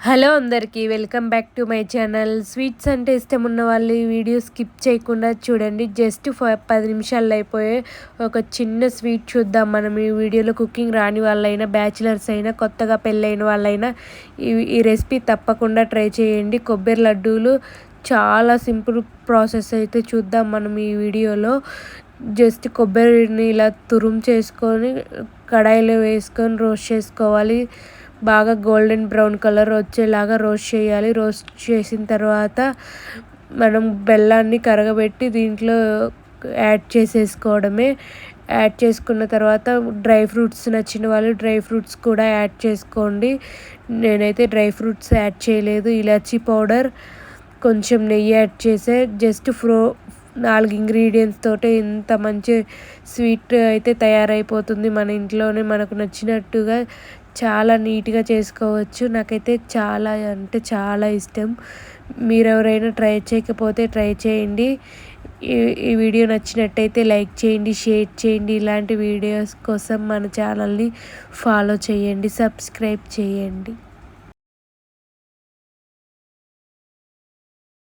Hello అందరికీ welcome back to my channel. Sweets అంటే ఇష్టం ఉన్న వాళ్ళు ఈ వీడియో స్కిప్ చేయకుండా చూడండి. జస్ట్ 10 నిమిషాల్లో అయిపోయే ఒక చిన్న స్వీట్ చూద్దాం. మనం ఈ వీడియోలో కుకింగ్ రాని వాళ్ళైనా, బ్యాచిలర్స్ అయినా, కొత్తగా పెళ్ళైన వాళ్ళైనా ఈ రెసిపీ తప్పకుండా ట్రై చేయండి. కొబ్బరి లడ్డూలు చాలా సింపుల్ ప్రాసెస్ అయితే చూద్దాం మనం ఈ వీడియోలో. జస్ట్ కొబ్బరిని ఇలా తురుము చేసుకొని కడాయిలో వేసుకొని రోస్ట్ చేసుకోవాలి. బాగా గోల్డెన్ బ్రౌన్ కలర్ వచ్చేలాగా రోస్ట్ చేయాలి. రోస్ట్ చేసిన తర్వాత మనం బెల్లాన్ని కరగబెట్టి దీంట్లో యాడ్ చేసేసుకోవడమే. యాడ్ చేసుకున్న తర్వాత డ్రై ఫ్రూట్స్ నచ్చిన వాళ్ళు డ్రై ఫ్రూట్స్ కూడా యాడ్ చేసుకోండి. నేనైతే డ్రై ఫ్రూట్స్ యాడ్ చేయలేదు. ఇలాచీ పౌడర్, కొంచెం నెయ్యి యాడ్ చేసే జస్ట్ 4 ఇంగ్రీడియంట్స్ తోటే ఇంత మంచి స్వీట్ అయితే తయారైపోతుంది. మన ఇంట్లోనే మనకు నచ్చినట్టుగా చాలా నీట్గా చేసుకోవచ్చు. నాకైతే చాలా అంటే చాలా ఇష్టం. మీరు ఎవరైనా ట్రై చేయకపోతే ట్రై చేయండి. ఈ వీడియో నచ్చినట్టయితే లైక్ చేయండి, షేర్ చేయండి. ఇలాంటి వీడియోస్ కోసం మన ఛానల్ని ఫాలో చేయండి, సబ్స్క్రైబ్ చేయండి.